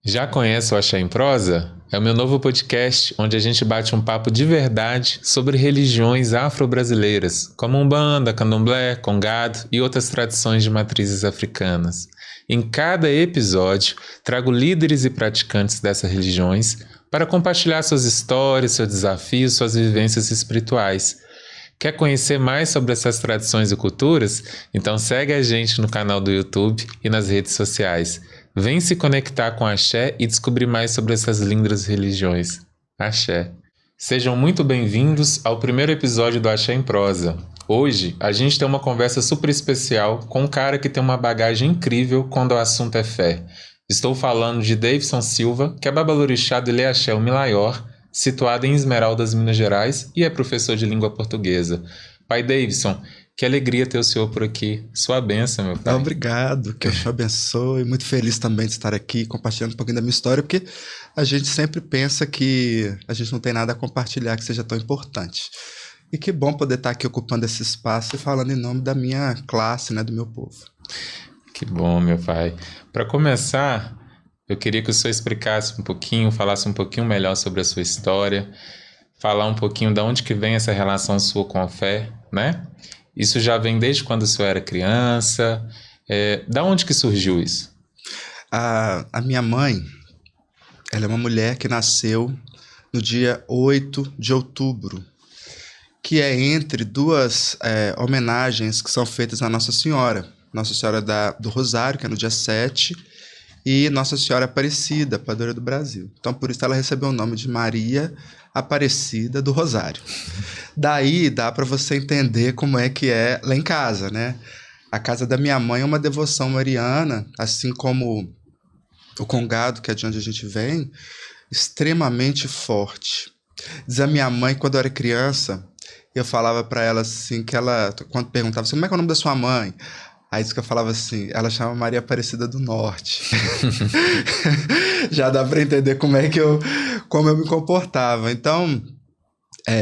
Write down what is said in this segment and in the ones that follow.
Já conhece o Axé em Prosa? É o meu novo podcast onde a gente bate um papo de verdade sobre religiões afro-brasileiras, como Umbanda, Candomblé, Congado e outras tradições de matrizes africanas. Em cada episódio, trago líderes e praticantes dessas religiões para compartilhar suas histórias, seus desafios, suas vivências espirituais. Quer conhecer mais sobre essas tradições e culturas? Então segue a gente no canal do YouTube e nas redes sociais. Vem se conectar com a Axé e descobrir mais sobre essas lindas religiões. Axé. Sejam muito bem-vindos ao primeiro episódio do Axé em Prosa. Hoje, a gente tem uma conversa super especial com um cara que tem uma bagagem incrível quando o assunto é fé. Estou falando de Davidson Silva, que é babalorixá do Ilê Axé o Milaior, situado em Esmeraldas, Minas Gerais, e é professor de língua portuguesa. Pai Davidson, que alegria ter o senhor por aqui. Sua bênção, meu pai. Obrigado, que eu te abençoe. Muito feliz também de estar aqui compartilhando um pouquinho da minha história, porque a gente sempre pensa que a gente não tem nada a compartilhar que seja tão importante. E que bom poder estar aqui ocupando esse espaço e falando em nome da minha classe, né, do meu povo. Que bom, meu pai. Para começar, eu queria que o senhor explicasse um pouquinho, falasse um pouquinho melhor sobre a sua história, falar um pouquinho de onde que vem essa relação sua com a fé, né? Isso já vem desde quando o senhor era criança? Da onde que surgiu isso? A minha mãe, ela é uma mulher que nasceu no dia 8 de outubro, que é entre duas homenagens que são feitas à Nossa Senhora. Nossa Senhora do Rosário, que é no dia 7, e Nossa Senhora Aparecida, padroeira do Brasil. Então, por isso ela recebeu o nome de Maria Aparecida do Rosário. Daí dá para você entender como é que é lá em casa, né? A casa da minha mãe é uma devoção mariana, assim como o Congado, que é de onde a gente vem, extremamente forte. Diz a minha mãe, quando eu era criança, eu falava para ela assim, que ela, quando perguntava assim, como é que é o nome da sua mãe? Aí disse que eu falava assim, ela chama Maria Aparecida do Norte. Já dá para entender como eu me comportava. Então,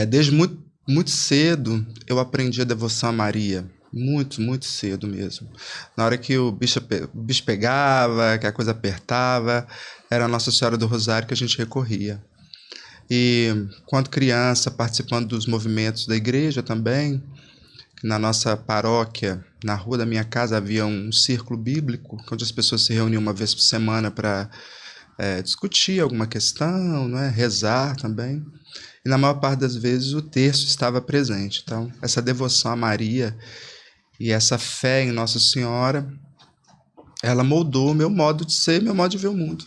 desde muito cedo, eu aprendi a devoção a Maria. Muito, muito cedo mesmo. Na hora que o bicho pegava, que a coisa apertava, era a Nossa Senhora do Rosário que a gente recorria. E quando criança, participando dos movimentos da igreja também, na nossa paróquia, na rua da minha casa, havia um círculo bíblico, onde as pessoas se reuniam uma vez por semana para discutir alguma questão, né? Rezar também. E na maior parte das vezes o terço estava presente. Então, essa devoção a Maria e essa fé em Nossa Senhora, ela moldou o meu modo de ser, meu modo de ver o mundo.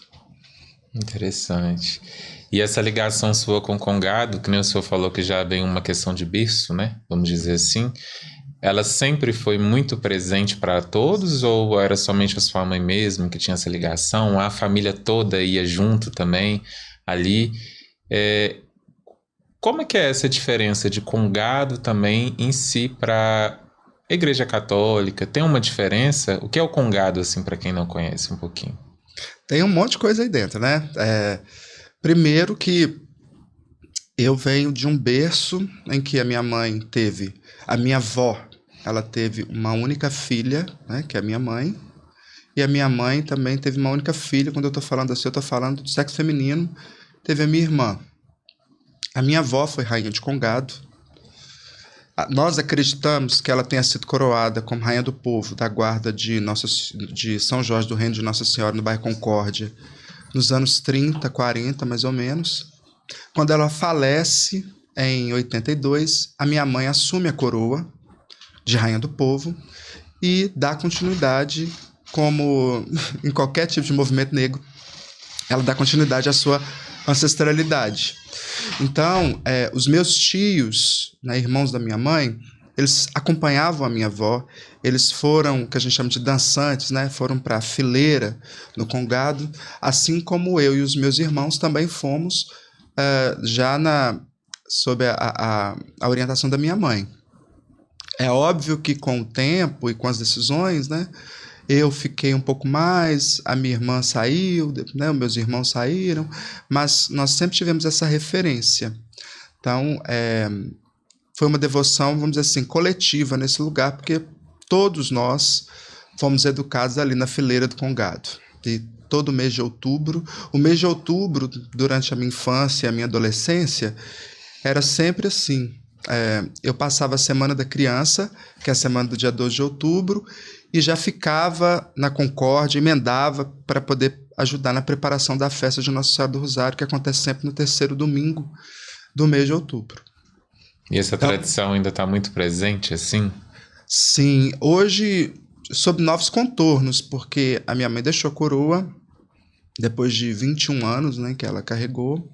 Interessante. E essa ligação sua com o Congado, que nem o senhor falou que já vem uma questão de berço, né? Vamos dizer assim. Ela sempre foi muito presente para todos ou era somente a sua mãe mesmo que tinha essa ligação? A família toda ia junto também ali? Como é que é essa diferença de Congado também em si para a Igreja Católica? Tem uma diferença? O que é o Congado, assim, para quem não conhece um pouquinho? Tem um monte de coisa aí dentro, né? Primeiro que eu venho de um berço em que a minha mãe teve, a minha avó, ela teve uma única filha, né, que é a minha mãe, e a minha mãe também teve uma única filha. Quando eu estou falando assim, eu estou falando do sexo feminino, teve a minha irmã. A minha avó foi rainha de Congado. Nós acreditamos que ela tenha sido coroada como rainha do povo da guarda de São Jorge do Reino de Nossa Senhora, no bairro Concórdia, nos anos 30, 40, mais ou menos. Quando ela falece, em 82, a minha mãe assume a coroa de rainha do povo e dá continuidade, como em qualquer tipo de movimento negro, ela dá continuidade à sua ancestralidade. Então, os meus tios, né, irmãos da minha mãe, eles acompanhavam a minha avó, eles foram, que a gente chama de dançantes, né, foram para a fileira no Congado, assim como eu e os meus irmãos também fomos já sob a orientação da minha mãe. É óbvio que com o tempo e com as decisões, né, eu fiquei um pouco mais, a minha irmã saiu, né, os meus irmãos saíram, mas nós sempre tivemos essa referência. Então, foi uma devoção, vamos dizer assim, coletiva nesse lugar, porque todos nós fomos educados ali na fileira do Congado. E todo mês de outubro. O mês de outubro, durante a minha infância e a minha adolescência, era sempre assim. Eu passava a Semana da Criança, que é a semana do dia 12 de outubro, e já ficava na Concórdia, emendava para poder ajudar na preparação da festa de Nossa Senhora do Rosário, que acontece sempre no terceiro domingo do mês de outubro. E essa tradição ainda está muito presente, assim? Sim, hoje sob novos contornos, porque a minha mãe deixou a coroa depois de 21 anos, né, que ela carregou,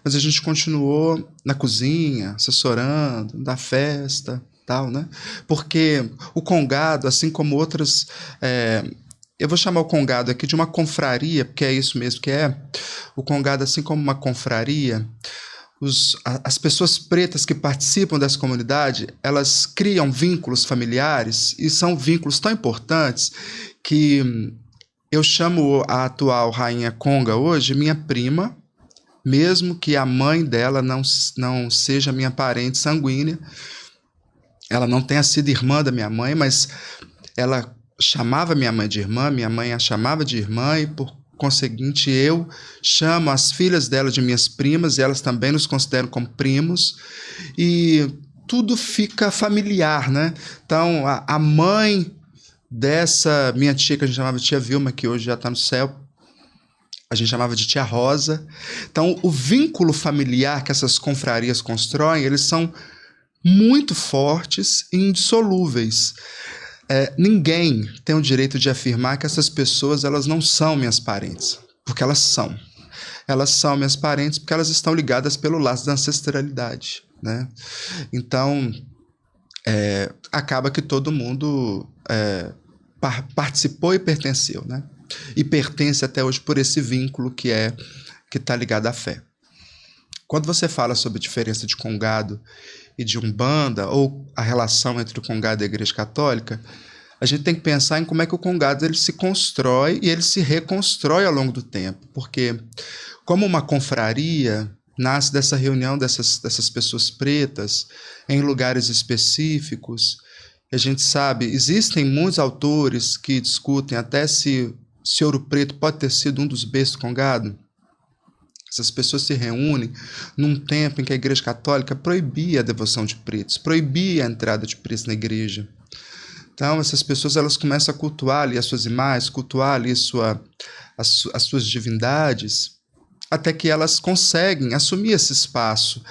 mas a gente continuou na cozinha, assessorando, da festa, tal, né? Porque o congado, assim como outras... eu vou chamar o congado aqui de uma confraria, porque é isso mesmo que é. O congado, assim como uma confraria, as pessoas pretas que participam dessa comunidade, elas criam vínculos familiares, e são vínculos tão importantes que eu chamo a atual rainha Conga hoje minha prima, mesmo que a mãe dela não seja minha parente sanguínea, ela não tenha sido irmã da minha mãe, mas ela chamava minha mãe de irmã, minha mãe a chamava de irmã, e por conseguinte eu chamo as filhas dela de minhas primas, e elas também nos consideram como primos, e tudo fica familiar, né? Então, a mãe dessa minha tia, que a gente chamava de tia Vilma, que hoje já está no céu, a gente chamava de tia Rosa. Então, o vínculo familiar que essas confrarias constroem, eles são muito fortes e indissolúveis. Ninguém tem o direito de afirmar que essas pessoas elas não são minhas parentes, porque elas são. Elas são minhas parentes porque elas estão ligadas pelo laço da ancestralidade, né? Então, acaba que todo mundo participou e pertenceu, né? E pertence até hoje por esse vínculo que está ligado à fé. Quando você fala sobre a diferença de congado e de umbanda, ou a relação entre o congado e a Igreja Católica, a gente tem que pensar em como é que o congado ele se constrói e ele se reconstrói ao longo do tempo. Porque, como uma confraria, nasce dessa reunião dessas pessoas pretas em lugares específicos. A gente sabe, existem muitos autores que discutem até se Ouro Preto pode ter sido um dos berços do congado. Essas pessoas se reúnem num tempo em que a Igreja Católica proibia a devoção de pretos, proibia a entrada de pretos na igreja. Então, essas pessoas elas começam a cultuar ali as suas imagens, cultuar ali as suas divindades, até que elas conseguem assumir esse espaço,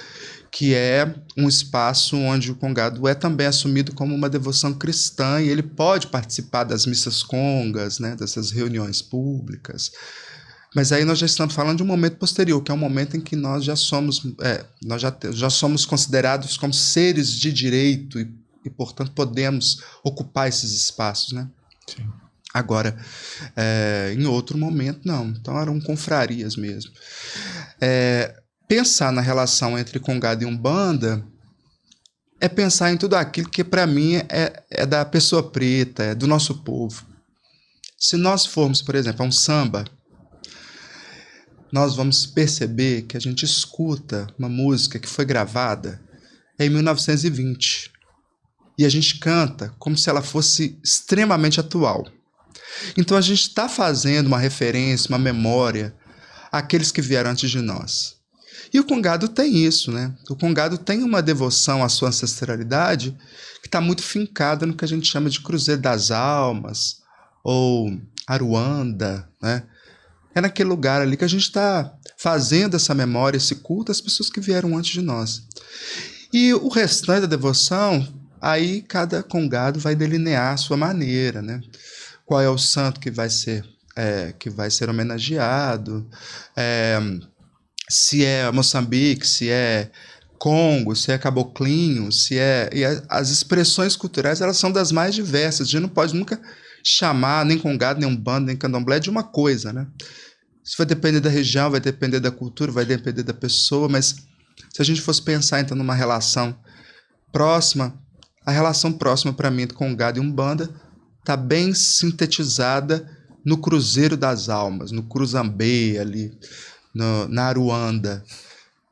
que é um espaço onde o congado é também assumido como uma devoção cristã, e ele pode participar das missas congas, né, dessas reuniões públicas. Mas aí nós já estamos falando de um momento posterior, que é um momento em que nós já somos, já somos considerados como seres de direito e, portanto, podemos ocupar esses espaços, né? Sim. Agora, em outro momento, não. Então, eram confrarias mesmo. Pensar na relação entre congado e umbanda é pensar em tudo aquilo que, para mim, é da pessoa preta, é do nosso povo. Se nós formos, por exemplo, a um samba, nós vamos perceber que a gente escuta uma música que foi gravada em 1920. E a gente canta como se ela fosse extremamente atual. Então a gente está fazendo uma referência, uma memória àqueles que vieram antes de nós. E o congado tem isso, né? O congado tem uma devoção à sua ancestralidade que está muito fincada no que a gente chama de Cruzeiro das Almas, ou Aruanda, né? É naquele lugar ali que a gente está fazendo essa memória, esse culto às pessoas que vieram antes de nós. E o restante da devoção, aí cada congado vai delinear a sua maneira, né? Qual é o santo que vai ser homenageado, se é Moçambique, se é Congo, se é Caboclinho, as expressões culturais elas são das mais diversas. A gente não pode nunca chamar nem congado, nem umbanda, nem candomblé de uma coisa, né? Isso vai depender da região, vai depender da cultura, vai depender da pessoa, mas se a gente fosse pensar então numa relação próxima, a relação próxima para mim com congado e umbanda está bem sintetizada no Cruzeiro das Almas, no Cruzambê ali, na Aruanda,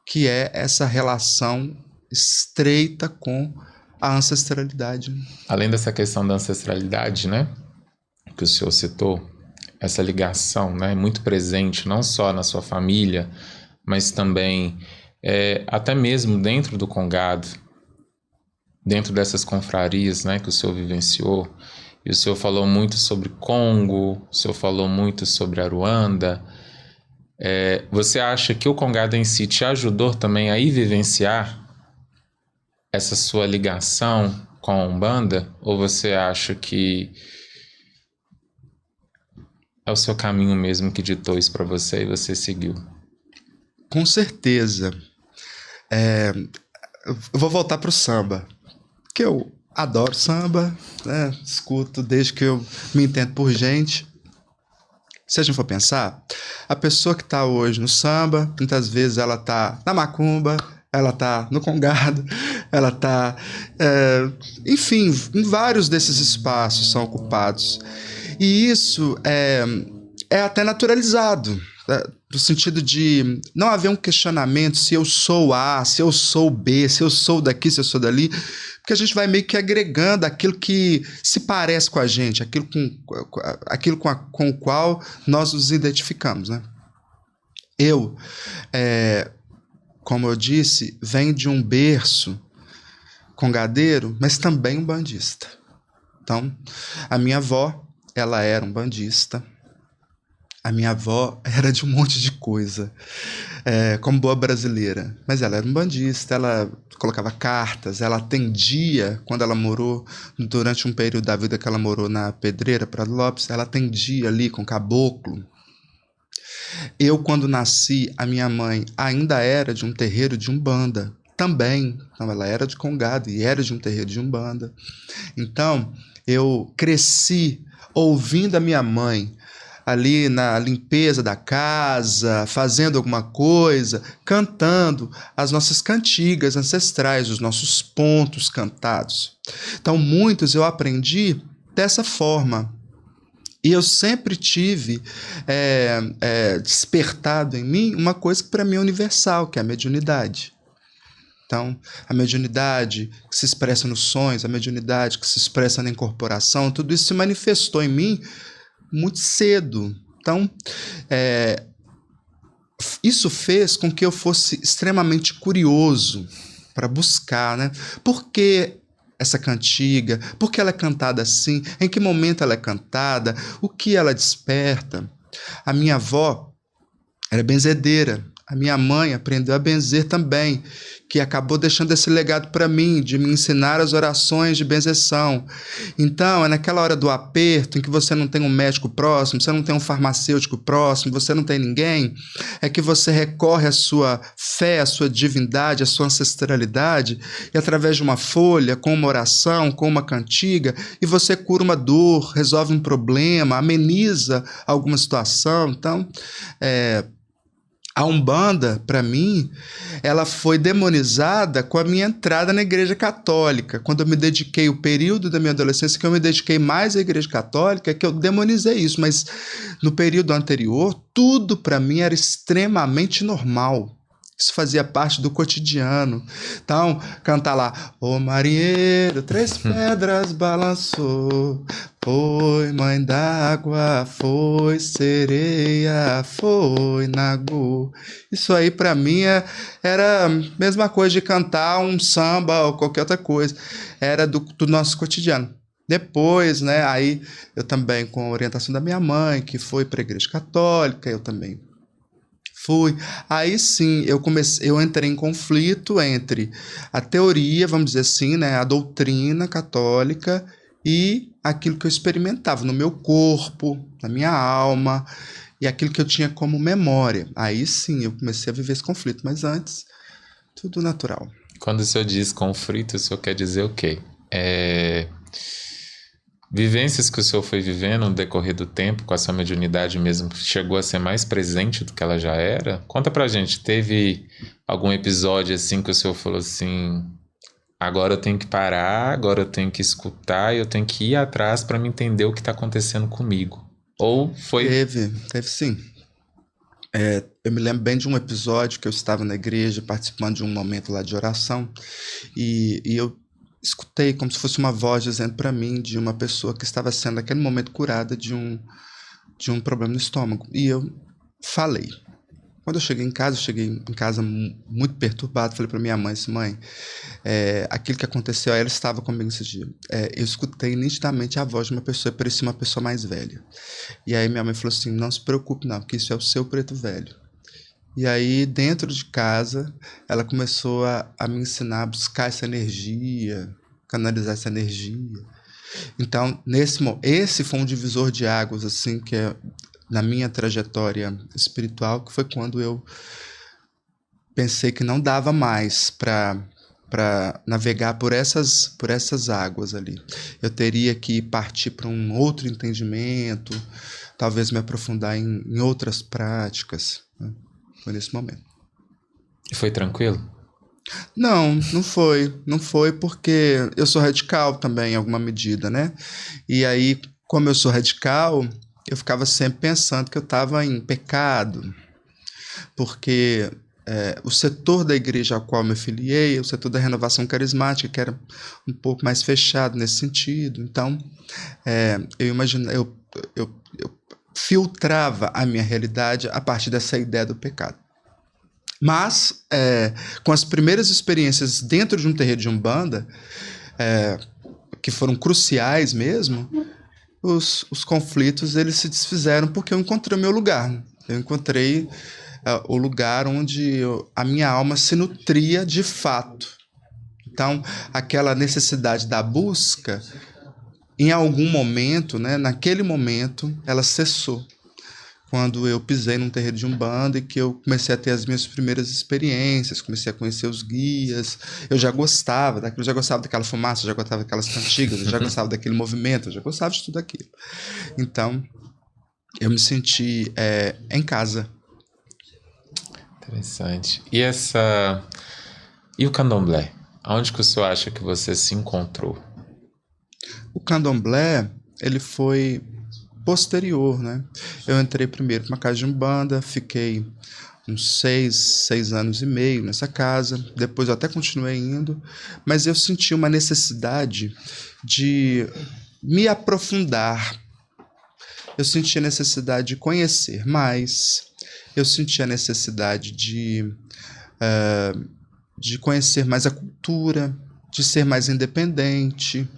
que é essa relação estreita com a ancestralidade. Além dessa questão da ancestralidade, né, que o senhor citou, essa ligação, né, muito presente, não só na sua família, mas também até mesmo dentro do Congado, dentro dessas confrarias, né, que o senhor vivenciou. E o senhor falou muito sobre Congo, o senhor falou muito sobre Aruanda. Você acha que o Congado em si te ajudou também a ir vivenciar essa sua ligação com a Umbanda? Ou você acha que é o seu caminho mesmo que ditou isso para você e você seguiu? Com certeza. Eu vou voltar pro samba, que eu adoro samba, né? Escuto desde que eu me entendo por gente. Se a gente for pensar, a pessoa que está hoje no samba, muitas vezes ela está na macumba, ela está no congado, ela está, enfim, em vários desses espaços são ocupados. E isso é até naturalizado, né? No sentido de não haver um questionamento se eu sou A, se eu sou B, se eu sou daqui, se eu sou dali, porque a gente vai meio que agregando aquilo que se parece com a gente, aquilo com o qual nós nos identificamos, né? Eu, como eu disse, venho de um berço congadeiro, mas também um bandista. Então, a minha avó, ela era um bandista. A minha avó era de um monte de coisa, como boa brasileira. Mas ela era um bandista, ela colocava cartas, ela atendia, quando ela morou, durante um período da vida que ela morou na Pedreira, Prado Lopes, ela atendia ali com caboclo. Eu, quando nasci, a minha mãe ainda era de um terreiro de Umbanda. Também, então ela era de Congado e era de um terreiro de Umbanda. Então, eu cresci ouvindo a minha mãe ali na limpeza da casa, fazendo alguma coisa, cantando as nossas cantigas ancestrais, os nossos pontos cantados. Então, muitos eu aprendi dessa forma. E eu sempre tive despertado em mim uma coisa que para mim é universal, que é a mediunidade. Então, a mediunidade que se expressa nos sonhos, a mediunidade que se expressa na incorporação, tudo isso se manifestou em mim muito cedo. Então, isso fez com que eu fosse extremamente curioso para buscar, né? Por que essa cantiga? Por que ela é cantada assim? Em que momento ela é cantada? O que ela desperta? A minha avó era benzedeira. A minha mãe aprendeu a benzer também, que acabou deixando esse legado para mim, de me ensinar as orações de benzeção. Então, é naquela hora do aperto, em que você não tem um médico próximo, você não tem um farmacêutico próximo, você não tem ninguém, é que você recorre à sua fé, à sua divindade, à sua ancestralidade, e através de uma folha, com uma oração, com uma cantiga, e você cura uma dor, resolve um problema, ameniza alguma situação. Então, a Umbanda, para mim, ela foi demonizada com a minha entrada na Igreja Católica. Quando eu me dediquei, o período da minha adolescência, que eu me dediquei mais à Igreja Católica, que eu demonizei isso. Mas no período anterior, tudo para mim era extremamente normal. Isso fazia parte do cotidiano. Então, cantar lá, ô marinheiro, 3 pedras balançou, foi mãe d'água, foi sereia, foi nagu. Isso aí para mim era a mesma coisa de cantar um samba ou qualquer outra coisa. Era do nosso cotidiano. Depois, né, aí eu também, com a orientação da minha mãe, que foi para a Igreja Católica, eu também fui. Aí sim, eu entrei em conflito entre a teoria, vamos dizer assim, né, a doutrina católica e aquilo que eu experimentava no meu corpo, na minha alma, e aquilo que eu tinha como memória. Aí sim, eu comecei a viver esse conflito, mas antes, tudo natural. Quando o senhor diz conflito, o senhor quer dizer o quê? Vivências que o senhor foi vivendo no decorrer do tempo, com essa mediunidade mesmo, chegou a ser mais presente do que ela já era? Conta pra gente, teve algum episódio assim que o senhor falou assim, agora eu tenho que parar, agora eu tenho que escutar, eu tenho que ir atrás para me entender o que está acontecendo comigo? Ou foi... Teve sim. Eu me lembro bem de um episódio que eu estava na igreja participando de um momento lá de oração e eu escutei como se fosse uma voz dizendo para mim de uma pessoa que estava sendo naquele momento curada de de um problema no estômago. E eu falei. Quando eu cheguei em casa muito perturbado, falei para minha mãe assim, mãe, aquilo que aconteceu, ela estava comigo esse dia. Eu escutei nitidamente a voz de uma pessoa, parecia uma pessoa mais velha. E aí minha mãe falou assim, não se preocupe não, porque isso é o seu preto velho. E aí, dentro de casa, ela começou a me ensinar a buscar essa energia, canalizar essa energia. Então, esse foi um divisor de águas, assim, que é na minha trajetória espiritual, que foi quando eu pensei que não dava mais para navegar por essas águas ali. Eu teria que partir para um outro entendimento, talvez me aprofundar em outras práticas, né? Foi nesse momento. E foi tranquilo? Não foi. Não foi porque eu sou radical também, em alguma medida, né? E aí, como eu sou radical, eu ficava sempre pensando que eu estava em pecado, porque o setor da igreja ao qual me filiei, o setor da renovação carismática, que era um pouco mais fechado nesse sentido. Então, eu filtrava a minha realidade a partir dessa ideia do pecado. Mas, com as primeiras experiências dentro de um terreiro de Umbanda, que foram cruciais mesmo, os conflitos eles se desfizeram porque eu encontrei o meu lugar. Eu encontrei o lugar onde a minha alma se nutria de fato. Então, aquela necessidade da busca, em algum momento, né, naquele momento, ela cessou. Quando eu pisei num terreiro de Umbanda e que eu comecei a ter as minhas primeiras experiências, comecei a conhecer os guias, eu já gostava daquilo, já gostava daquela fumaça, já gostava daquelas cantigas, já gostava daquele movimento, já gostava de tudo aquilo. Então, eu me senti em casa. Interessante. E o candomblé? Aonde que o senhor acha que você se encontrou? O candomblé, ele foi posterior, né? Eu entrei primeiro para uma casa de Umbanda, fiquei uns 6 anos e meio nessa casa, depois eu até continuei indo, mas eu senti uma necessidade de me aprofundar, eu senti a necessidade de conhecer mais, eu senti a necessidade de conhecer mais a cultura, de ser mais independente.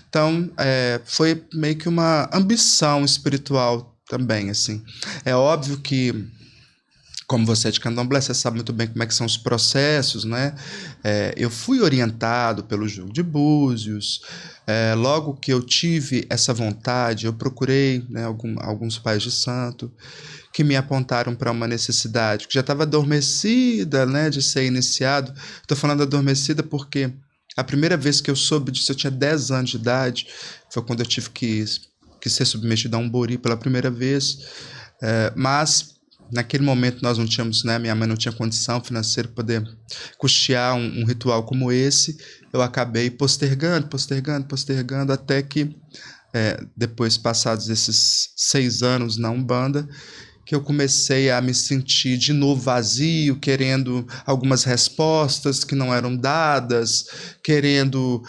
Então, foi meio que uma ambição espiritual também, assim. É óbvio que, como você é de candomblé, você sabe muito bem como é que são os processos, né? Eu fui orientado pelo Jogo de Búzios. Logo que eu tive essa vontade, eu procurei, né, alguns pais de santo que me apontaram para uma necessidade que já estava adormecida, né, de ser iniciado. Estou falando adormecida porque a primeira vez que eu soube disso, eu tinha 10 anos de idade, foi quando eu tive que ser submetido a um bori pela primeira vez, mas naquele momento nós não tínhamos, né, minha mãe não tinha condição financeira para poder custear um ritual como esse. Eu acabei postergando, até que, depois passados esses 6 anos na Umbanda, que eu comecei a me sentir de novo vazio, querendo algumas respostas que não eram dadas, querendo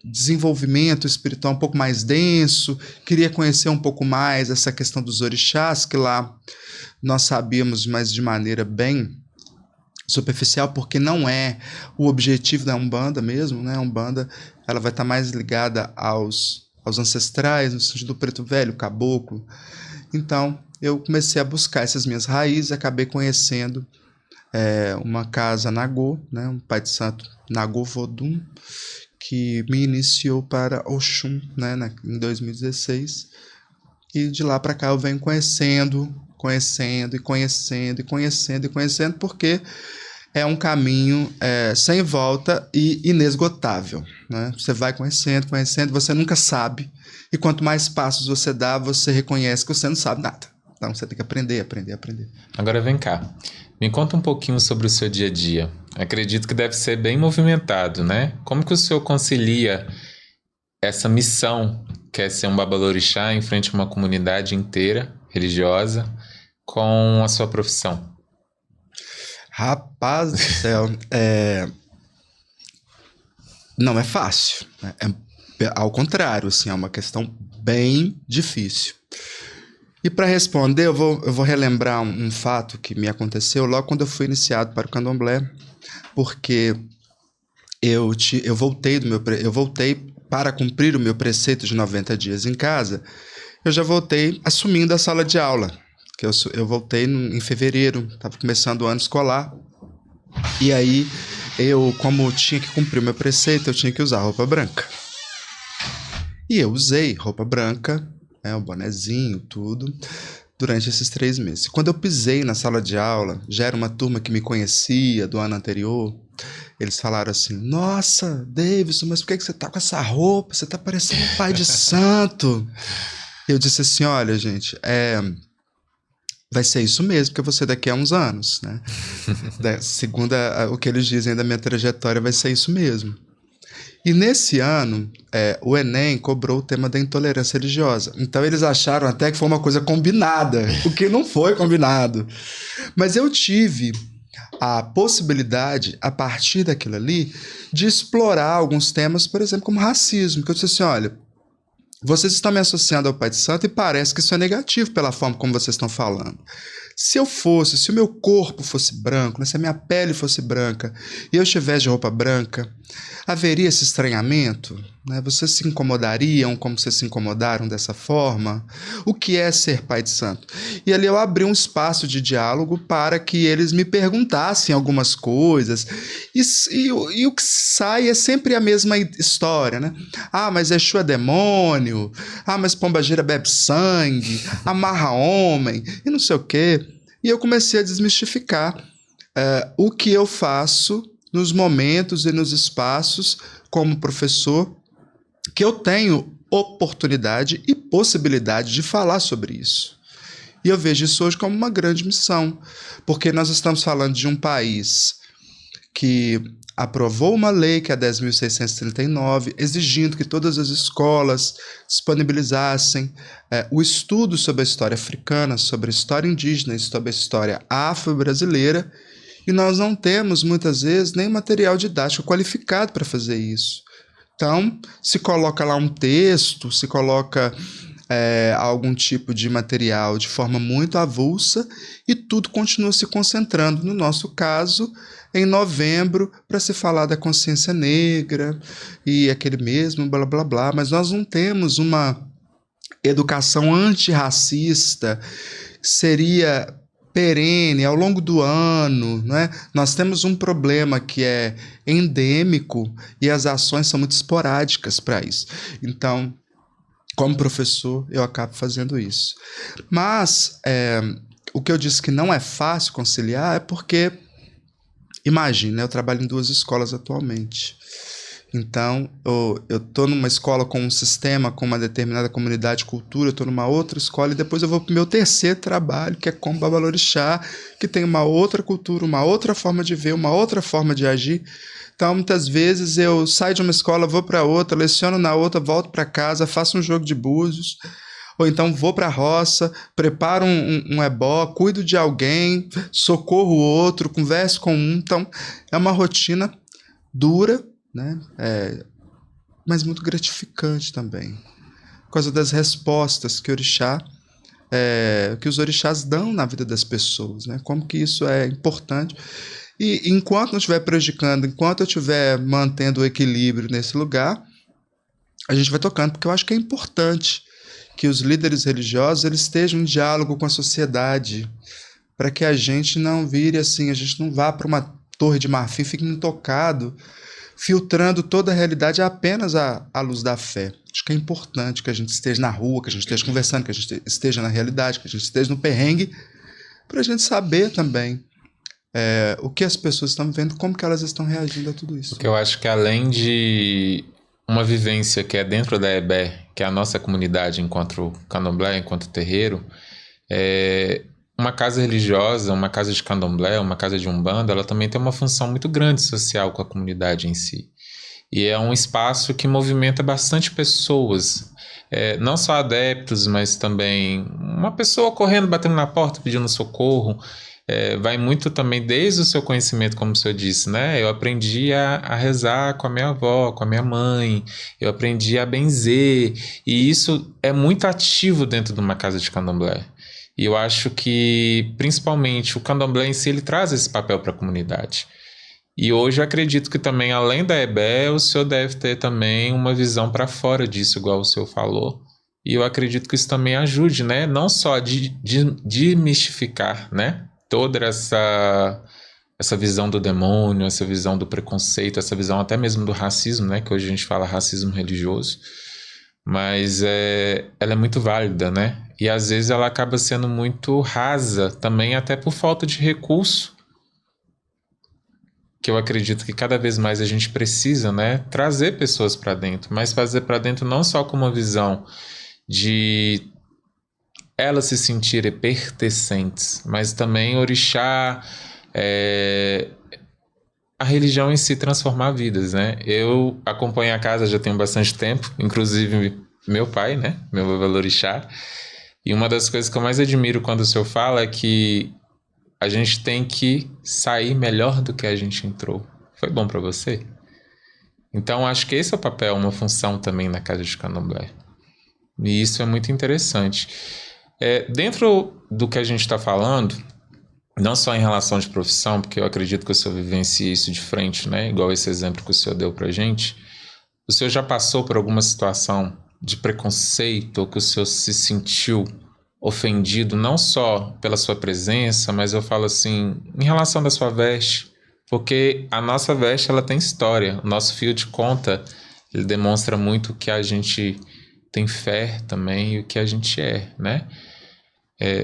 desenvolvimento espiritual um pouco mais denso, queria conhecer um pouco mais essa questão dos orixás, que lá nós sabíamos, mas de maneira bem superficial, porque não é o objetivo da Umbanda mesmo, né? A Umbanda ela vai estar mais ligada aos ancestrais, no sentido do preto velho, caboclo. Então, eu comecei a buscar essas minhas raízes, acabei conhecendo uma casa Nagô, né, um pai de santo Nagô Vodum, que me iniciou para Oxum, né, em 2016. E de lá para cá eu venho conhecendo, porque é um caminho sem volta e inesgotável, né? Você vai conhecendo, você nunca sabe. E quanto mais passos você dá, você reconhece que você não sabe nada. Então você tem que aprender. Agora vem cá, me conta um pouquinho sobre o seu dia a dia. Acredito que deve ser bem movimentado, né? Como que o senhor concilia essa missão, que é ser um babalorixá em frente a uma comunidade inteira, religiosa, com a sua profissão? Rapaz do céu, não é fácil, né? Ao contrário, assim, é uma questão bem difícil. E para responder, eu vou relembrar um fato que me aconteceu logo quando eu fui iniciado para o candomblé, porque eu voltei para cumprir o meu preceito de 90 dias em casa. Eu já voltei assumindo a sala de aula, que eu voltei em fevereiro, estava começando o ano escolar. E aí, como tinha que cumprir o meu preceito, eu tinha que usar roupa branca. E eu usei roupa branca, o bonezinho, tudo, durante esses 3 meses. Quando eu pisei na sala de aula, já era uma turma que me conhecia do ano anterior. Eles falaram assim: nossa, Davidson, mas por que você tá com essa roupa? Você tá parecendo um pai de santo. Eu disse assim: olha, gente, vai ser isso mesmo, porque eu vou ser daqui a uns anos, né? Segundo o que eles dizem da minha trajetória, vai ser isso mesmo. E nesse ano, o Enem cobrou o tema da intolerância religiosa. Então eles acharam até que foi uma coisa combinada, o que não foi combinado. Mas eu tive a possibilidade, a partir daquilo ali, de explorar alguns temas, por exemplo, como racismo, que eu disse assim: olha, vocês estão me associando ao Pai de Santo e parece que isso é negativo pela forma como vocês estão falando. Se o meu corpo fosse branco, né, se a minha pele fosse branca e eu estivesse de roupa branca, haveria esse estranhamento? Né? Vocês se incomodariam como vocês se incomodaram dessa forma? O que é ser pai de santo? E ali eu abri um espaço de diálogo para que eles me perguntassem algumas coisas. E o que sai é sempre a mesma história, né? Ah, mas Exu é demônio. Ah, mas pombagira bebe sangue. Amarra homem. E não sei o quê. E eu comecei a desmistificar o que eu faço nos momentos e nos espaços como professor, que eu tenho oportunidade e possibilidade de falar sobre isso. E eu vejo isso hoje como uma grande missão, porque nós estamos falando de um país que aprovou uma lei, que é a 10.639, exigindo que todas as escolas disponibilizassem o estudo sobre a história africana, sobre a história indígena e sobre a história afro-brasileira, e nós não temos, muitas vezes, nem material didático qualificado para fazer isso. Então, se coloca lá um texto, se coloca algum tipo de material de forma muito avulsa e tudo continua se concentrando, no nosso caso, em novembro, para se falar da consciência negra e aquele mesmo blá blá blá, mas nós não temos uma educação antirracista, seria perene, ao longo do ano, não é? Nós temos um problema que é endêmico e as ações são muito esporádicas para isso. Então, como professor, eu acabo fazendo isso. Mas o que eu disse que não é fácil conciliar é porque, imagina, eu trabalho em 2 escolas atualmente. Então, eu estou numa escola com um sistema, com uma determinada comunidade, cultura, eu estou numa outra escola e depois eu vou para o meu terceiro trabalho, que é com Babalorixá, que tem uma outra cultura, uma outra forma de ver, uma outra forma de agir. Então, muitas vezes eu saio de uma escola, vou para outra, leciono na outra, volto para casa, faço um jogo de búzios, ou então vou para a roça, preparo um ebó, cuido de alguém, socorro o outro, converso com um. Então, é uma rotina dura, né? Mas muito gratificante também, por causa das respostas que que os orixás dão na vida das pessoas, né? Como que isso é importante. E enquanto não estiver prejudicando, enquanto eu estiver mantendo o equilíbrio nesse lugar, a gente vai tocando, porque eu acho que é importante que os líderes religiosos eles estejam em diálogo com a sociedade, para que a gente não vire assim, a gente não vá para uma torre de marfim, fique intocado, filtrando toda a realidade apenas à luz da fé. Acho que é importante que a gente esteja na rua, que a gente esteja conversando, que a gente esteja na realidade, que a gente esteja no perrengue, para a gente saber também o que as pessoas estão vendo, como que elas estão reagindo a tudo isso. Porque eu acho que além de uma vivência que é dentro da EBE, que é a nossa comunidade enquanto candomblé, enquanto terreiro, uma casa religiosa, uma casa de candomblé, uma casa de umbanda, ela também tem uma função muito grande social com a comunidade em si. E é um espaço que movimenta bastante pessoas, não só adeptos, mas também uma pessoa correndo, batendo na porta, pedindo socorro. Vai muito também desde o seu conhecimento, como o senhor disse, né? Eu aprendi a rezar com a minha avó, com a minha mãe, eu aprendi a benzer, e isso é muito ativo dentro de uma casa de candomblé. E eu acho que, principalmente, o candomblé em si, ele traz esse papel para a comunidade. E hoje eu acredito que também, além da EBE, o senhor deve ter também uma visão para fora disso, igual o senhor falou. E eu acredito que isso também ajude, né? Não só de demistificar, né? Toda essa visão do demônio, essa visão do preconceito, essa visão até mesmo do racismo, né? Que hoje a gente fala racismo religioso. Mas ela é muito válida, né? E às vezes ela acaba sendo muito rasa também, até por falta de recurso, que eu acredito que cada vez mais a gente precisa, né? Trazer pessoas para dentro, mas fazer para dentro não só com uma visão de elas se sentirem pertencentes, mas também orixá, a religião em si transformar vidas, né? Eu acompanho a casa já tem bastante tempo, inclusive meu pai, né? Meu avô orixá. E uma das coisas que eu mais admiro quando o senhor fala é que a gente tem que sair melhor do que a gente entrou. Foi bom para você? Então acho que esse é o papel, uma função também na casa de candomblé. E isso é muito interessante. Dentro do que a gente está falando, não só em relação de profissão, porque eu acredito que o senhor vivencia isso de frente, né? Igual esse exemplo que o senhor deu pra gente. O senhor já passou por alguma situação de preconceito ou que o senhor se sentiu ofendido, não só pela sua presença, mas eu falo assim, em relação da sua veste, porque a nossa veste, ela tem história. O nosso fio de conta, ele demonstra muito o que a gente tem fé também e o que a gente é, né?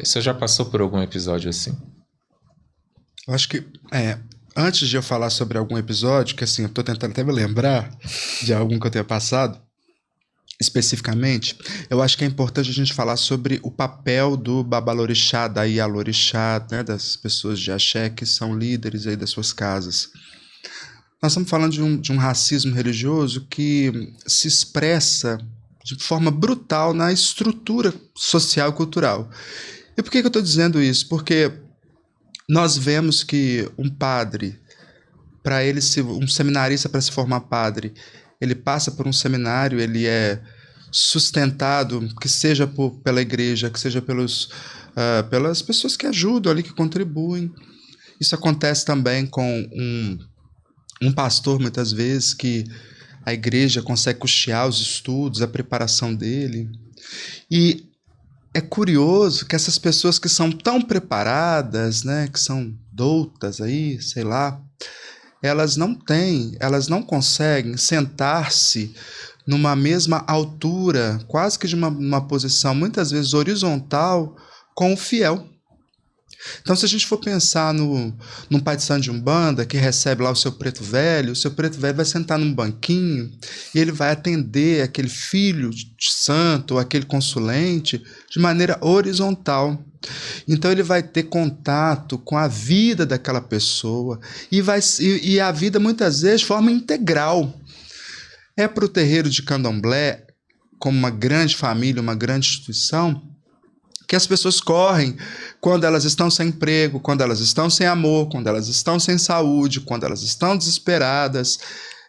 O senhor já passou por algum episódio assim? Eu acho que, antes de eu falar sobre algum episódio, que assim, eu tô tentando até me lembrar de algum que eu tenha passado, especificamente, eu acho que é importante a gente falar sobre o papel do babalorixá, da ialorixá, né, das pessoas de axé que são líderes aí das suas casas. Nós estamos falando de um racismo religioso que se expressa de forma brutal na estrutura social e cultural. E por que eu estou dizendo isso? Porque nós vemos que um padre, um seminarista para se formar padre, ele passa por um seminário, ele é sustentado, que seja pela igreja, que seja pelas pessoas que ajudam ali, que contribuem. Isso acontece também com um pastor, muitas vezes, que a igreja consegue custear os estudos, a preparação dele. E é curioso que essas pessoas que são tão preparadas, né, que são doutas aí, sei lá, elas não conseguem sentar-se numa mesma altura, quase que de uma posição, muitas vezes horizontal, com o fiel. Então, se a gente for pensar num pai de santo de umbanda que recebe lá o seu preto velho vai sentar num banquinho e ele vai atender aquele filho de santo, ou aquele consulente, de maneira horizontal. Então ele vai ter contato com a vida daquela pessoa e a vida muitas vezes de forma integral. É para o terreiro de candomblé, como uma grande família, uma grande instituição, que as pessoas correm quando elas estão sem emprego, quando elas estão sem amor, quando elas estão sem saúde, quando elas estão desesperadas.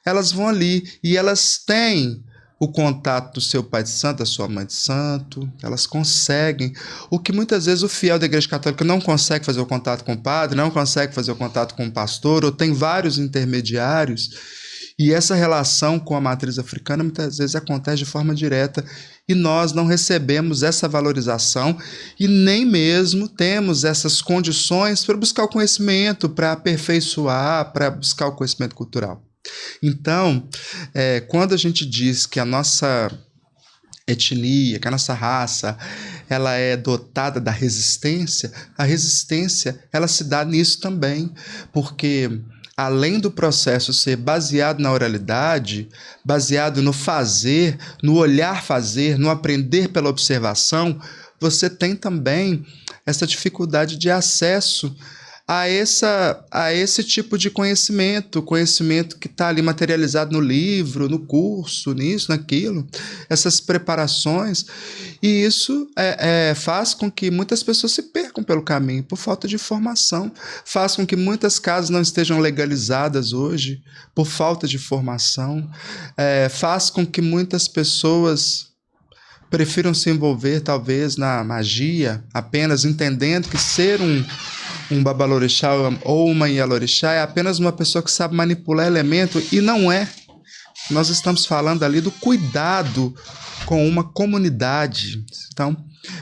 Elas vão ali e elas têm o contato do seu pai de santo, da sua mãe de santo, elas conseguem. O que muitas vezes o fiel da igreja católica não consegue fazer o contato com o padre, não consegue fazer o contato com o pastor, ou tem vários intermediários. E essa relação com a matriz africana muitas vezes acontece de forma direta e nós não recebemos essa valorização e nem mesmo temos essas condições para buscar o conhecimento, para aperfeiçoar, para buscar o conhecimento cultural. Então, quando a gente diz que a nossa etnia, que a nossa raça, ela é dotada da resistência, a resistência ela se dá nisso também, porque além do processo ser baseado na oralidade, baseado no fazer, no olhar fazer, no aprender pela observação, você tem também essa dificuldade de acesso a esse tipo de conhecimento que está ali materializado no livro, no curso, nisso, naquilo, essas preparações, e isso faz com que muitas pessoas se percam pelo caminho, por falta de formação, faz com que muitas casas não estejam legalizadas hoje, por falta de formação, faz com que muitas pessoas prefiram se envolver talvez na magia, apenas entendendo que ser um babalorixá ou uma ialorixá é apenas uma pessoa que sabe manipular elemento, e não é. Nós estamos falando ali do cuidado com uma comunidade. Então,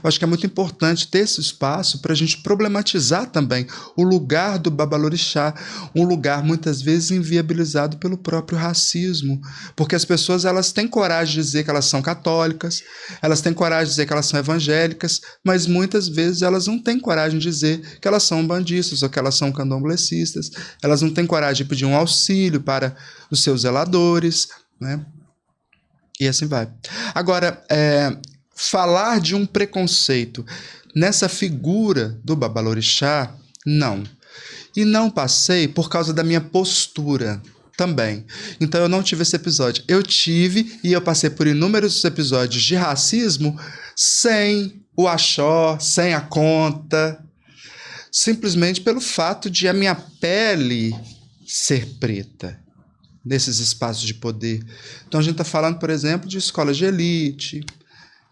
eu acho que é muito importante ter esse espaço para a gente problematizar também o lugar do babalorixá, um lugar muitas vezes inviabilizado pelo próprio racismo, porque as pessoas elas têm coragem de dizer que elas são católicas, elas têm coragem de dizer que elas são evangélicas, mas muitas vezes elas não têm coragem de dizer que elas são umbandistas ou que elas são candomblecistas, elas não têm coragem de pedir um auxílio para os seus zeladores, né? E assim vai. Agora, falar de um preconceito nessa figura do babalorixá, não. E não passei por causa da minha postura também. Então eu não tive esse episódio. Eu tive e eu passei por inúmeros episódios de racismo sem o axó, sem a conta, simplesmente pelo fato de a minha pele ser preta nesses espaços de poder. Então a gente está falando, por exemplo, de escolas de elite,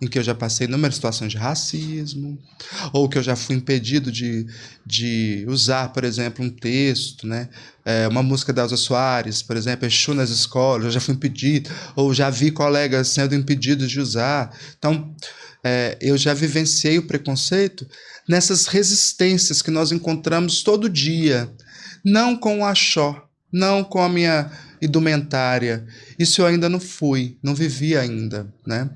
em que eu já passei inúmeras situações de racismo, ou que eu já fui impedido de usar, por exemplo, um texto, né? Uma música da Elza Soares, por exemplo, Exu nas escolas, eu já fui impedido, ou já vi colegas sendo impedidos de usar. Então, eu já vivenciei o preconceito nessas resistências que nós encontramos todo dia, não com o axó, não com a minha indumentária. Isso eu ainda não vivi ainda, né?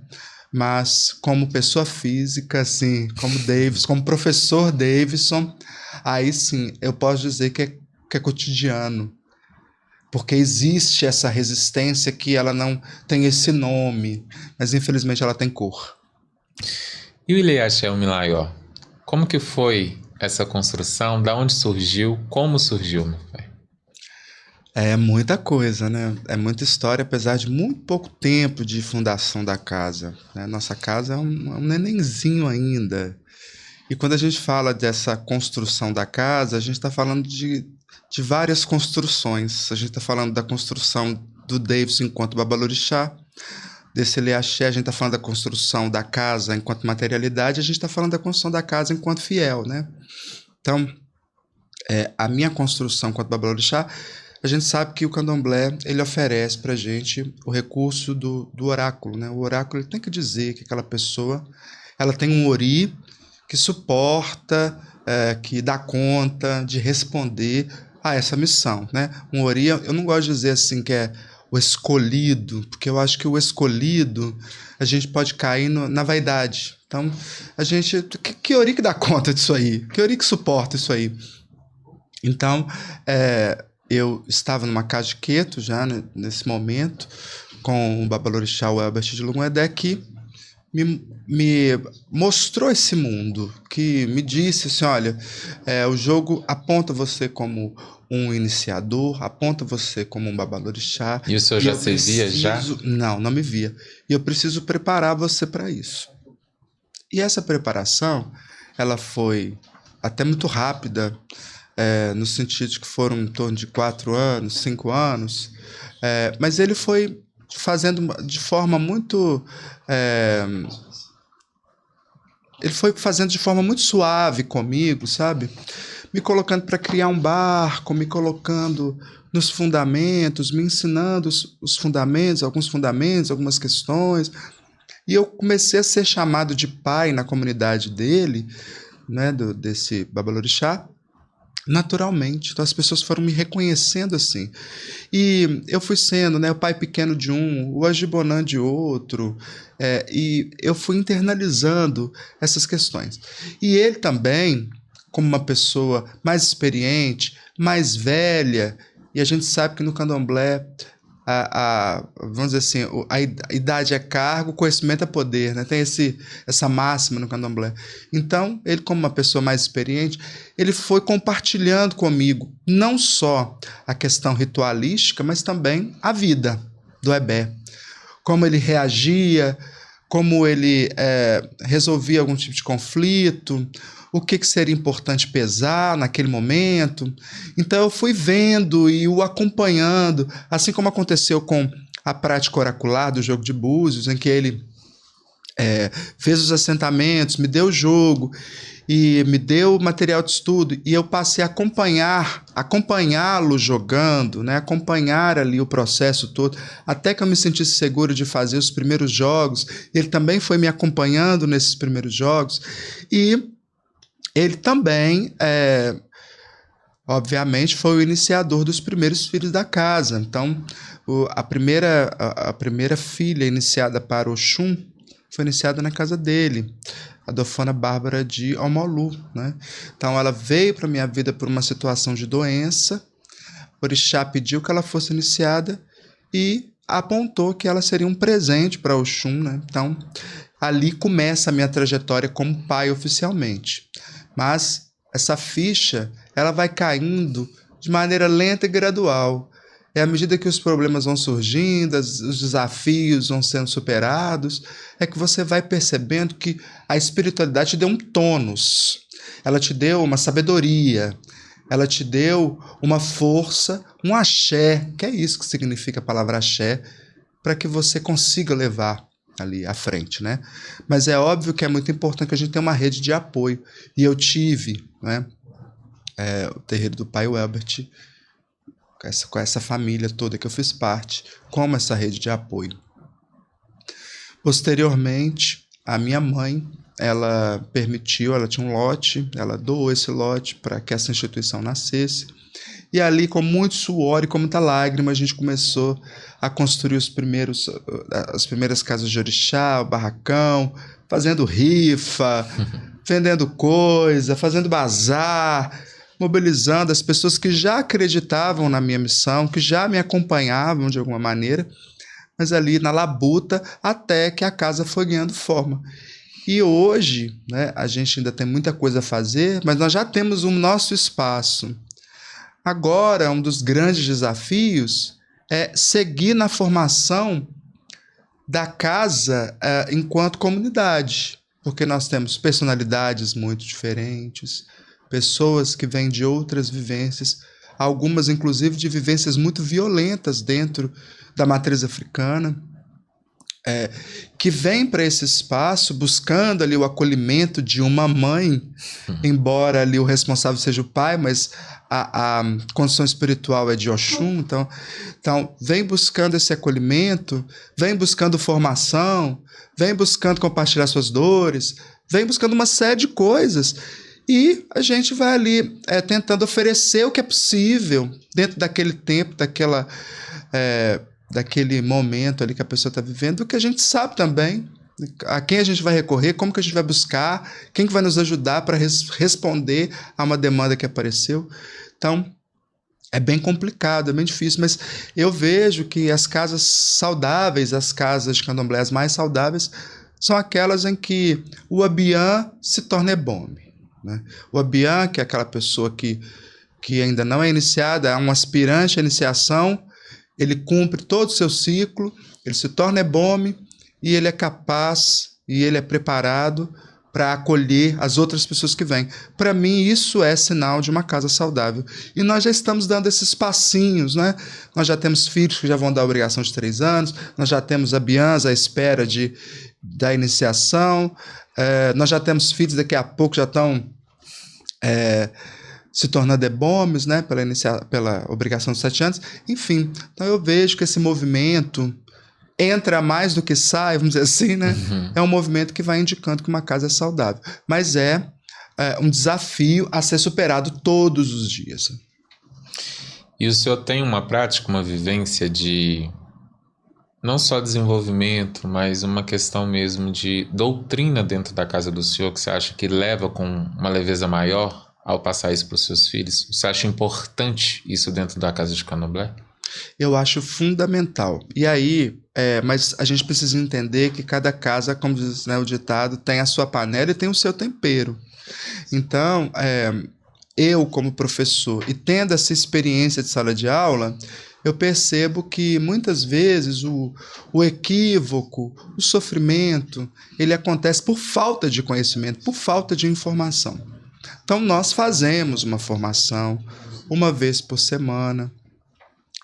Mas como pessoa física, assim, como professor Davidson, aí sim, eu posso dizer que é cotidiano. Porque existe essa resistência que ela não tem esse nome, mas infelizmente ela tem cor. E o Ilhéaxé Milayó? Como que foi essa construção? Da onde surgiu? Como surgiu, meu pai? É muita coisa, né? É muita história, apesar de muito pouco tempo de fundação da casa, né? Nossa casa é um nenenzinho ainda. E quando a gente fala dessa construção da casa, a gente está falando de várias construções. A gente está falando da construção do Davidson enquanto babalorixá, desse Ilhéaxé, a gente está falando da construção da casa enquanto materialidade, a gente está falando da construção da casa enquanto fiel, né? Então, a minha construção enquanto babalorixá, a gente sabe que o candomblé ele oferece para a gente o recurso do oráculo, né? O oráculo ele tem que dizer que aquela pessoa ela tem um ori que suporta, que dá conta de responder a essa missão, né? Um ori, eu não gosto de dizer assim que é o escolhido, porque eu acho que o escolhido a gente pode cair na vaidade. Então, a gente... Que ori que dá conta disso aí? Que ori que suporta isso aí? Então, eu estava numa casa de Queto já, né, nesse momento, com o babalorixá Elbert de Lunguedé, que me mostrou esse mundo, que me disse assim, olha, o jogo aponta você como um iniciador, aponta você como um babalorixá. E o senhor já se via já? Não me via. E eu preciso preparar você para isso. E essa preparação, ela foi até muito rápida, no sentido de que foram em torno de 4 anos, 5 anos, mas ele foi fazendo de forma muito... ele foi fazendo de forma muito suave comigo, sabe? Me colocando para criar um barco, me colocando nos fundamentos, me ensinando os fundamentos, algumas questões. E eu comecei a ser chamado de pai na comunidade dele, né, desse babalorixá, naturalmente. Então as pessoas foram me reconhecendo assim. E eu fui sendo, né, o pai pequeno de um, o Ajibonã de outro, e eu fui internalizando essas questões. E ele também, como uma pessoa mais experiente, mais velha, e a gente sabe que no candomblé, vamos dizer assim, a idade é cargo, o conhecimento é poder, né? Tem essa máxima no candomblé. Então, ele como uma pessoa mais experiente, ele foi compartilhando comigo não só a questão ritualística, mas também a vida do ebé. Como ele reagia, como ele resolvia algum tipo de conflito, o que seria importante pesar naquele momento. Então eu fui vendo e o acompanhando, assim como aconteceu com a prática oracular do jogo de búzios, em que ele fez os assentamentos, me deu jogo e me deu material de estudo, e eu passei a acompanhá-lo jogando, né? Acompanhar ali o processo todo, até que eu me sentisse seguro de fazer os primeiros jogos. Ele também foi me acompanhando nesses primeiros jogos, e ele também, obviamente, foi o iniciador dos primeiros filhos da casa. Então, a primeira filha iniciada para Oxum foi iniciada na casa dele, a Dofana Bárbara de Omolu, né? Então ela veio para minha vida por uma situação de doença, o orixá pediu que ela fosse iniciada e apontou que ela seria um presente para Oxum, né? Então ali começa a minha trajetória como pai oficialmente. Mas essa ficha, ela vai caindo de maneira lenta e gradual. À medida que os problemas vão surgindo, os desafios vão sendo superados, é que você vai percebendo que a espiritualidade te deu um tônus, ela te deu uma sabedoria, ela te deu uma força, um axé, que é isso que significa a palavra axé, para que você consiga levar ali à frente, né? Mas é óbvio que é muito importante que a gente tenha uma rede de apoio, e eu tive, né, o terreiro do Pai Welbert, com essa família toda que eu fiz parte, como essa rede de apoio. Posteriormente, a minha mãe, ela tinha um lote, ela doou esse lote para que essa instituição nascesse, e ali, com muito suor e com muita lágrima, a gente começou a construir as primeiras casas de orixá, o barracão, fazendo rifa, vendendo coisa, fazendo bazar, mobilizando as pessoas que já acreditavam na minha missão, que já me acompanhavam de alguma maneira, mas ali na labuta, até que a casa foi ganhando forma. E hoje, né, a gente ainda tem muita coisa a fazer, mas nós já temos o nosso espaço. Agora, um dos grandes desafios é seguir na formação da casa enquanto comunidade, porque nós temos personalidades muito diferentes, pessoas que vêm de outras vivências, algumas inclusive de vivências muito violentas dentro da matriz africana, que vêm para esse espaço buscando ali o acolhimento de uma mãe, embora ali o responsável seja o pai, mas a condição espiritual é de Oxum, então vem buscando esse acolhimento, vem buscando formação, vem buscando compartilhar suas dores, vem buscando uma série de coisas. E a gente vai ali tentando oferecer o que é possível dentro daquele tempo, daquele momento ali que a pessoa está vivendo, o que a gente sabe também, a quem a gente vai recorrer, como que a gente vai buscar, quem que vai nos ajudar para responder a uma demanda que apareceu. Então, é bem complicado, é bem difícil, mas eu vejo que as casas saudáveis, as casas de candomblé mais saudáveis, são aquelas em que o Abian se torna ebome. Né? O Abian, que é aquela pessoa que ainda não é iniciada, é um aspirante à iniciação, ele cumpre todo o seu ciclo, ele se torna ebome e ele é capaz e ele é preparado para acolher as outras pessoas que vêm. Para mim, isso é sinal de uma casa saudável. E nós já estamos dando esses passinhos, né? Nós já temos filhos que já vão dar a obrigação de 3 anos, nós já temos abiãs à espera da iniciação, nós já temos filhos daqui a pouco já estão se tornando ebomes, né? Pela obrigação de 7 anos. Enfim, então eu vejo que esse movimento entra mais do que sai, vamos dizer assim, né? Uhum. É um movimento que vai indicando que uma casa é saudável. Mas é um desafio a ser superado todos os dias. E o senhor tem uma prática, uma vivência de não só desenvolvimento, mas uma questão mesmo de doutrina dentro da casa do senhor, que você acha que leva com uma leveza maior ao passar isso para os seus filhos? Você acha importante isso dentro da casa de candomblé? Eu acho fundamental. E aí, mas a gente precisa entender que cada casa, como diz, né, o ditado, tem a sua panela e tem o seu tempero. Então, eu como professor, e tendo essa experiência de sala de aula, eu percebo que muitas vezes o equívoco, o sofrimento, ele acontece por falta de conhecimento, por falta de informação. Então, nós fazemos uma formação uma vez por semana.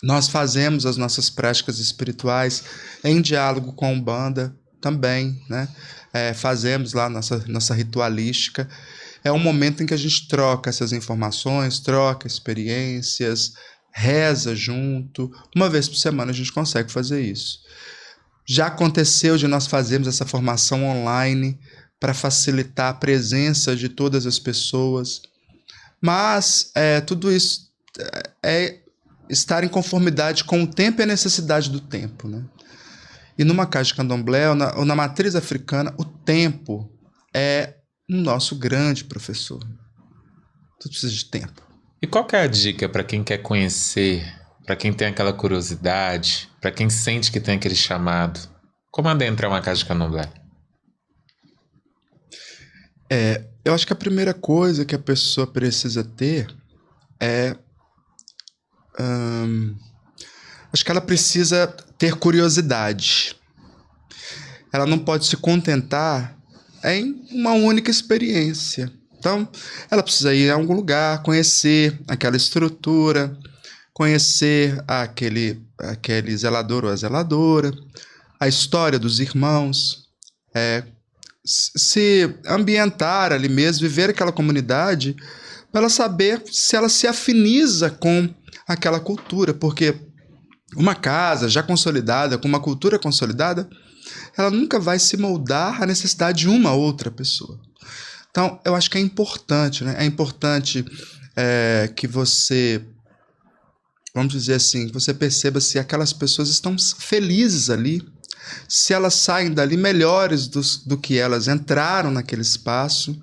Nós fazemos as nossas práticas espirituais em diálogo com a Umbanda. também, né? Fazemos lá nossa ritualística. É um momento em que a gente troca essas informações, troca experiências, reza junto. Uma vez por semana a gente consegue fazer isso. Já aconteceu de nós fazermos essa formação online para facilitar a presença de todas as pessoas. Mas tudo isso é estar em conformidade com o tempo e a necessidade do tempo, né? E numa casa de candomblé ou na matriz africana, o tempo é o nosso grande professor. Tudo precisa de tempo. E qual que é a dica para quem quer conhecer, para quem tem aquela curiosidade, para quem sente que tem aquele chamado? Como adentrar uma casa de candomblé? Eu acho que a primeira coisa que a pessoa precisa ter acho que ela precisa ter curiosidade. Ela não pode se contentar em uma única experiência. Então, ela precisa ir a algum lugar, conhecer aquela estrutura, conhecer aquele zelador ou a zeladora, a história dos irmãos, se ambientar ali mesmo, viver aquela comunidade, para ela saber se ela se afiniza com aquela cultura, porque uma casa já consolidada, com uma cultura consolidada, ela nunca vai se moldar à necessidade de uma outra pessoa. Então, eu acho que é importante, né? É importante que você, vamos dizer assim, que você perceba se aquelas pessoas estão felizes ali, se elas saem dali melhores do que elas entraram naquele espaço,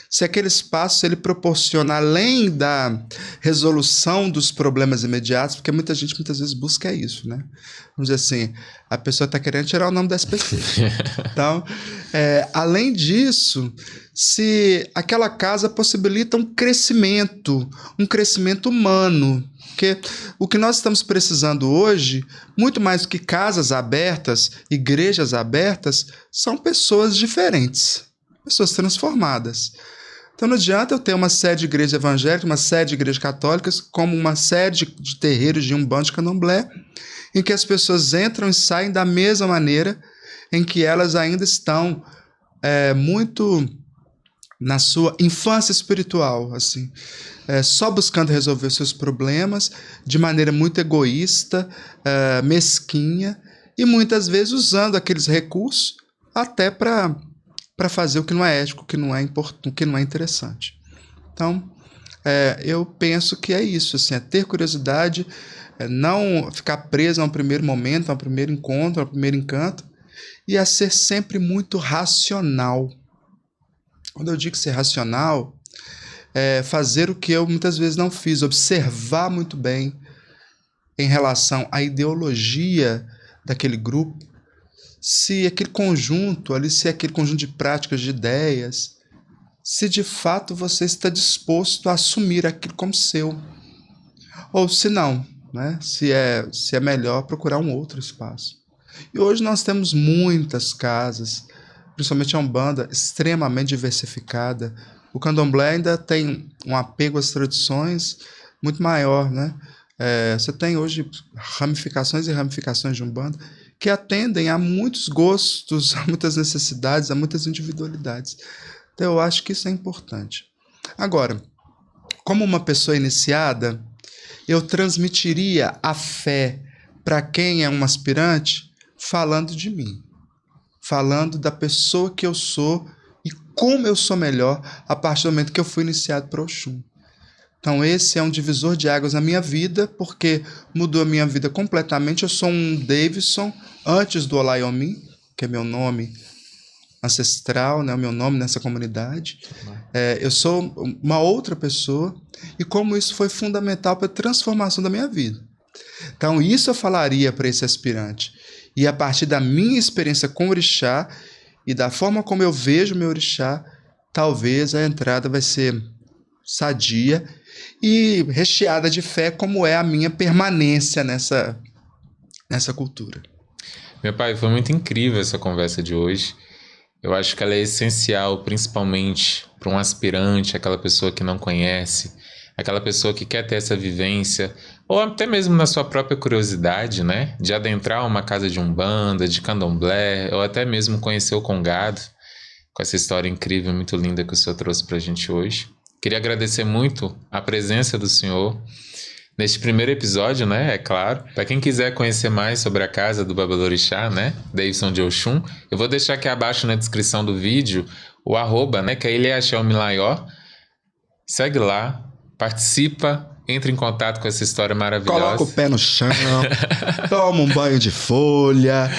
se aquele espaço ele proporciona, além da resolução dos problemas imediatos, porque muita gente muitas vezes busca isso, né? Vamos dizer assim, a pessoa está querendo tirar o nome da SPC. Então, além disso, se aquela casa possibilita um crescimento humano, porque o que nós estamos precisando hoje, muito mais do que casas abertas, igrejas abertas, são pessoas diferentes, pessoas transformadas. Então não adianta eu ter uma série de igrejas evangélicas, uma série de igrejas católicas, como uma série de terreiros de Umbanda e Candomblé, em que as pessoas entram e saem da mesma maneira, em que elas ainda estão muito na sua infância espiritual, assim, só buscando resolver seus problemas de maneira muito egoísta, mesquinha, e muitas vezes usando aqueles recursos até para fazer o que não é ético, o que não é importante, o que não é interessante. Então, eu penso que é isso, assim, ter curiosidade, não ficar preso a um primeiro momento, a um primeiro encontro, a um primeiro encanto, e a ser sempre muito racional. Quando eu digo ser racional, fazer o que eu muitas vezes não fiz, observar muito bem em relação à ideologia daquele grupo, se aquele conjunto ali, se aquele conjunto de práticas, de ideias, se de fato você está disposto a assumir aquilo como seu, ou se não, né? Se é melhor procurar um outro espaço. E hoje nós temos muitas casas, principalmente a Umbanda, extremamente diversificada. O Candomblé ainda tem um apego às tradições muito maior, né? Você tem hoje ramificações e ramificações de Umbanda que atendem a muitos gostos, a muitas necessidades, a muitas individualidades. Então eu acho que isso é importante. Agora, como uma pessoa iniciada, eu transmitiria a fé para quem é um aspirante falando de mim, falando da pessoa que eu sou e como eu sou melhor a partir do momento que eu fui iniciado para Oxum. Então esse é um divisor de águas na minha vida, porque mudou a minha vida completamente. Eu sou um Davidson antes do Olayomi, que é meu nome ancestral, né, o meu nome nessa comunidade. Eu sou uma outra pessoa, e como isso foi fundamental para a transformação da minha vida. Então isso eu falaria para esse aspirante. E a partir da minha experiência com o orixá e da forma como eu vejo o meu orixá, talvez a entrada vai ser sadia e recheada de fé, como é a minha permanência nessa cultura. Meu pai, foi muito incrível essa conversa de hoje. Eu acho que ela é essencial, principalmente para um aspirante, aquela pessoa que não conhece, aquela pessoa que quer ter essa vivência, ou até mesmo na sua própria curiosidade, né? De adentrar uma casa de umbanda, de candomblé, ou até mesmo conhecer o Congado, com essa história incrível, muito linda que o senhor trouxe pra gente hoje. Queria agradecer muito a presença do senhor neste primeiro episódio, né? É claro. Para quem quiser conhecer mais sobre a casa do Babalorixá, né? Davidson de Oxum, eu vou deixar aqui abaixo na descrição do vídeo o @, né? Que é Ilhéaxé Milayó. Segue lá, participa, entre em contato com essa história maravilhosa. Coloca o pé no chão, toma um banho de folha.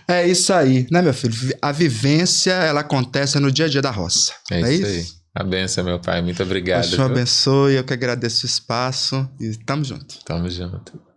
É isso aí, né, meu filho? A vivência, ela acontece no dia a dia da roça. É isso aí. A benção, meu pai. Muito obrigado. Deus te abençoe, eu que agradeço o espaço e tamo junto. Tamo junto.